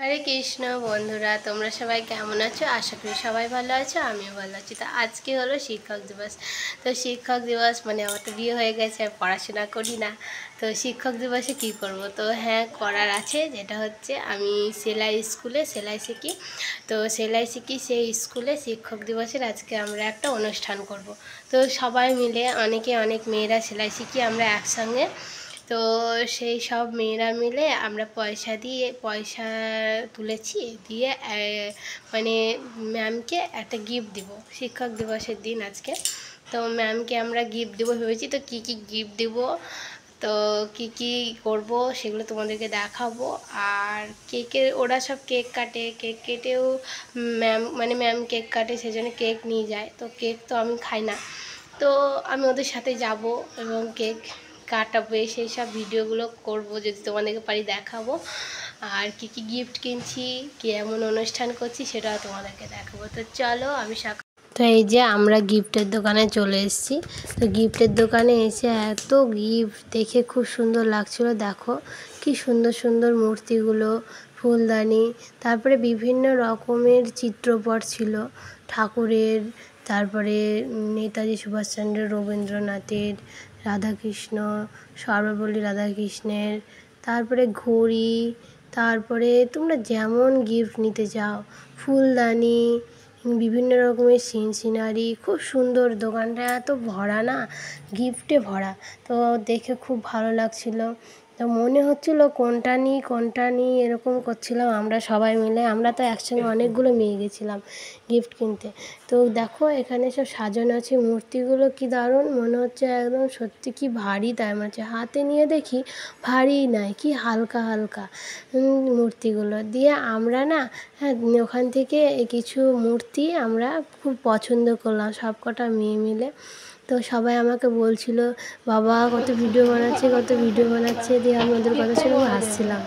হরে কৃষ্ণ বন্ধুরা, তোমরা সবাই কেমন আছো? আশা করি সবাই ভালো আছো, আমিও ভালো আছি। তো আজকে হলো শিক্ষক দিবস। তো শিক্ষক দিবস মানে আমার তো বিয়ে হয়ে গেছে, পড়াশোনা করি না। তো শিক্ষক দিবসে কি করব? তো হ্যাঁ, করার আছে। যেটা হচ্ছে আমি স্কুলে সেলাই শিখি। তো সেলাই শিখি, সেই স্কুলে শিক্ষক দিবসের আজকে আমরা একটা অনুষ্ঠান করব। তো সবাই মিলে অনেক মেয়েরা সেলাই শিখি আমরা একসঙ্গে। তো সেই সব মেয়েরা মিলে আমরা পয়সা তুলেছি, দিয়ে মানে ম্যামকে একটা গিফট দিব শিক্ষক দিবসের দিন আজকে। তো ম্যামকে আমরা গিফট দেবো ভেবেছি। তো কী গিফট দেব, তো কি করব সেগুলো তোমাদেরকে দেখাবো। আর ওরা সব কেক কাটে, কেক কেটেও ম্যাম কেক কাটে, সেজন্য কেক নিয়ে যায়। তো কেক তো আমি খাই না, তো আমি ওদের সাথে যাব এবং কেক কাটাবো, সেই সব ভিডিওগুলো করব, যদি তোমাদেরকে পারি দেখাবো। আর কি গিফট কিনছি, কেমন অনুষ্ঠান করছি সেটাও তোমাদেরকে দেখাবো। তো চলো আমি তো এই যে আমরা গিফটের দোকানে চলে এসেছি। তো গিফটের দোকানে এসে এত গিফট দেখে খুব সুন্দর লাগছিলো। দেখো কি সুন্দর সুন্দর মূর্তিগুলো, ফুলদানি, তারপরে বিভিন্ন রকমের চিত্রপট ছিল ঠাকুরের, তারপরে নেতাজি সুভাষচন্দ্র, রবীন্দ্রনাথের, রাধাকৃষ্ণ, সর্বপল্লী রাধাকৃষ্ণের, তারপরে ঘড়ি, তারপরে তোমরা যেমন গিফট নিতে চাও, ফুলদানি, বিভিন্ন রকমের সিনারি। খুব সুন্দর, দোকানটা এত ভরা না, গিফটে ভরা। তো দেখে খুব ভালো লাগছিলো। তো মনে হচ্ছিলো কোনটা নিই এরকম করছিলাম আমরা সবাই মিলে। আমরা তো একসঙ্গে অনেকগুলো মেয়ে গেছিলাম গিফট কিনতে। তো দেখো এখানে সব সাজানো আছে, মূর্তিগুলো কি দারুণ, মনে হচ্ছে একদম সত্যি কি ভারী, তাই মনে হচ্ছে। হাতে নিয়ে দেখি ভারী নয়, কি হালকা হালকা মূর্তিগুলো। দিয়ে আমরা না, হ্যাঁ, ওখান থেকে কিছু মূর্তি আমরা খুব পছন্দ করলাম সব কটা মেয়ে মিলে। তো সবাই আমাকে বলছিল, বাবা কত ভিডিও বানাচ্ছে, দিয়ে আমি ওদের কথা শুনে হাসছিলাম।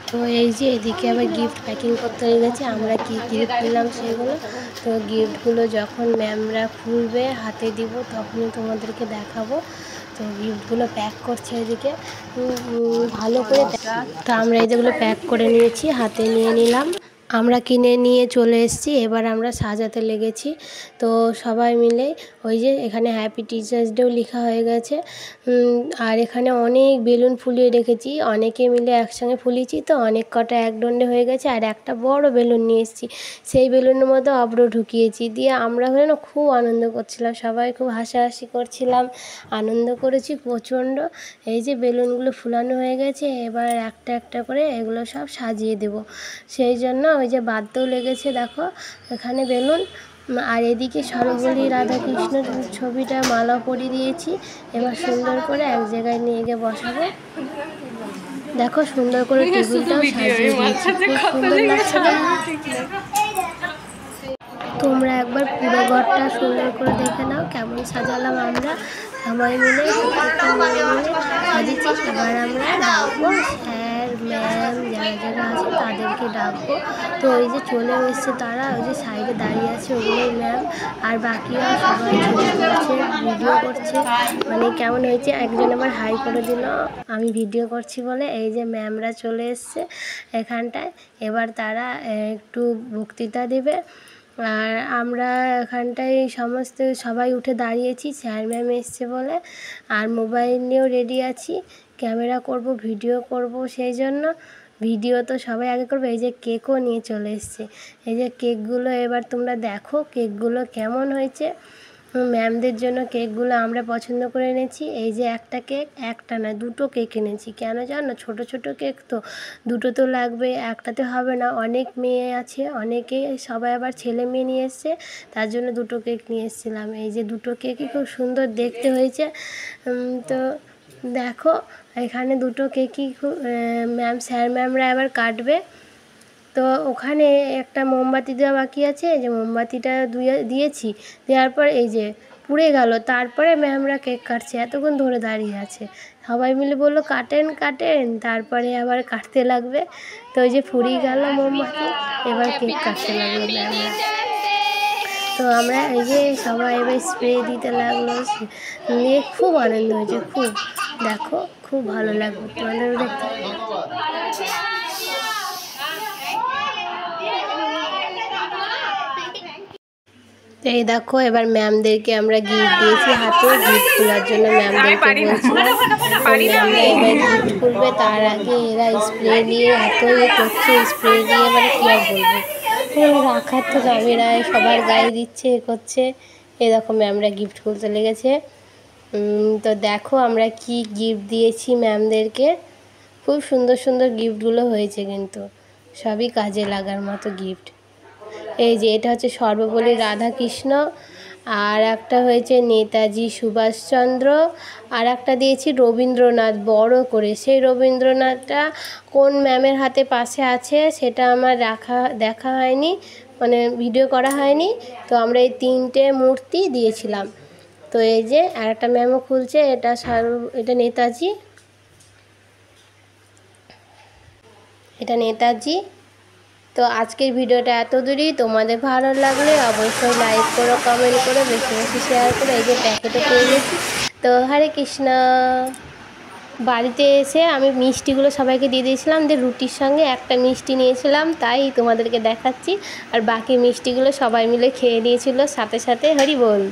তো এই যে এদিকে আবার গিফট প্যাকিং করতে হয়ে গেছে। আমরা কি গিফট নিলাম সেগুলো, তো গিফটগুলো যখন ম্যামরা খুলবে হাতে দিব তখনই তোমাদেরকে দেখাবো। তো গিফটগুলো প্যাক করছে এদিকে ভালো করে। তো আমরা যেগুলো প্যাক করে নিয়েছি, হাতে নিয়ে নিলাম, আমরা কিনে নিয়ে চলে এসেছি। এবার আমরা সাজাতে লেগেছি। তো সবাই মিলে ওই যে এখানে হ্যাপি টিচার্স ডেও লেখা হয়ে গেছে। আর এখানে অনেক বেলুন ফুলিয়ে রেখেছি, অনেকে মিলে একসঙ্গে ফুলিয়েছি, তো অনেক কটা এক ডন্ডে হয়ে গেছে। আর একটা বড় বেলুন নিয়ে এসেছি, সেই বেলুনের মধ্যে অব্র ঢুকিয়েছি। দিয়ে আমরা হলে না খুব আনন্দ করছিলাম, সবাই খুব হাসাহাসি করছিলাম, আনন্দ করেছি প্রচণ্ড। এই যে বেলুনগুলো ফুলানো হয়ে গেছে, এবার একটা একটা করে এগুলো সব সাজিয়ে দেব। সেই জন্য ওই যে বাদ্যও লেগেছে, দেখো এখানে বেলুন। আর এদিকে সর্বপল্লী রাধাকৃষ্ণের ছবিটা মালা পরিয়ে দিয়েছি। এবার সুন্দর করে এক জায়গায় নিয়ে গিয়ে বসাবো। দেখো সুন্দর করে টেবিলটাও সাজিয়ে দিয়েছি, খুব সুন্দর লাগছে না? তোমরা একবার পুরো ঘরটা সুন্দর করে দেখে নাও কেমন সাজালাম আমরা সবাই মিলে, প্রত্যেকটা মেয়ে মিলে সাজিয়েছি। এবার আমরা ডাকবো স্যার ম্যাম যারা যারা আছে তাদেরকে ডাকবো। তো ওই যে চলে এসছে তারা, ওই যে সাইডে দাঁড়িয়ে আছে ওগুলোই ম্যাম। আর বাকিরা সবাই ছবি করছে, ভিডিও করছে। মানে কেমন হয়েছে, একজন আবার হাই করে দিল আমি ভিডিও করছি বলে। এই যে ম্যামরা চলে এসছে এখানটায়, এবার তারা একটু বক্তৃতা দেবে। আর আমরা এখানটায় সবাই উঠে দাঁড়িয়েছি স্যার ম্যাম এসছে বলে। আর মোবাইল নিয়েও রেডি আছি, ক্যামেরা করব, ভিডিও করব। সেই জন্য ভিডিও তো সবাই আগে করবে। এই যে কেকও নিয়ে চলে এসছে, এই যে কেকগুলো এবার তোমরা দেখো কেকগুলো কেমন হয়েছে। ম্যামদের জন্য কেকগুলো আমরা পছন্দ করে এনেছি। এই যে একটা কেক, একটা না দুটো কেক এনেছি। কেন জানো, ছোট ছোট কেক তো দুটো তো লাগবে, একটাতে হবে না। অনেক মেয়ে আছে, অনেকেই সবাই আবার ছেলে মেয়ে নিয়ে এসছে, তার জন্য দুটো কেক নিয়ে এসেছিলাম। এই যে দুটো কেকই খুব সুন্দর দেখতে হয়েছে। তো দেখো এখানে দুটো কেকই খুব স্যার ম্যামরা এবার কাটবে। তো ওখানে একটা মোমবাতি দেওয়া বাকি আছে, এই যে মোমবাতিটা দিয়েছি, দেওয়ার পর এই যে পুড়ে গেল। তারপরে ম্যামরা কেক কাটছে, এতক্ষণ ধরে দাঁড়িয়ে আছে। সবাই মিলে বললো কাটেন কাটেন, তারপরে আবার কাটতে লাগবে। তো ওই যে ফুরিয়ে গেল মোমবাতি, এবার কেক কাটতে লাগলো ম্যামরা। তো আমরা এই যে সবাই এবার স্প্রে দিতে লাগলো, নিয়ে খুব আনন্দ হয়েছে খুব। দেখো খুব ভালো লাগবে তোমাদের দেখতে। এই দেখো এবার ম্যামদেরকে আমরা গিফট দিয়েছি হাতে, গিফট খোলার জন্য ম্যামদেরকে বলছিলাম। ম্যামরা এবার গিফট খুলবে, তার আগে এরা স্প্রে নিয়ে এত করছে, স্প্রে দিয়ে মানে কী আর বলবো, রাখার তো যাবে না, সবার গায়ে দিচ্ছে করছে। এরকম ম্যামরা গিফট খুলতে লেগেছে। তো দেখো আমরা কি গিফট দিয়েছি ম্যামদেরকে। খুব সুন্দর সুন্দর গিফটগুলো হয়েছে, কিন্তু সবই কাজে লাগার মতো গিফট। এই যে এটা হচ্ছে সর্বপল্লী রাধাকৃষ্ণ, আর একটা হয়েছে নেতাজি সুভাষচন্দ্র, আর একটা দিয়েছি রবীন্দ্রনাথ বড় করে। সেই রবীন্দ্রনাথটা কোন ম্যামের হাতে পাশে আছে সেটা আমার দেখা হয়নি, মানে ভিডিও করা হয়নি। তো আমরা এই 3টে মূর্তি দিয়েছিলাম। তো এই যে আর একটা ম্যামও খুলছে, এটা নেতাজি, এটা নেতাজি। তো আজকের ভিডিওটা এত দূরই। তোমাদের ভালো লাগলে অবশ্যই লাইক করো, কমেন্ট করো, বেশি বেশি শেয়ার করো। এই যে প্যাকেটও পেয়ে গেছি। তো হরে কৃষ্ণ। বাড়িতে এসে আমি মিষ্টিগুলো সবাইকে দিয়ে দিয়েছিলাম, যে রুটির সঙ্গে একটা মিষ্টি নিয়েছিলাম, তাই তোমাদেরকে দেখাচ্ছি। আর বাকি মিষ্টিগুলো সবাই মিলে খেয়ে নিয়েছিল সাথে সাথে। হরি বল।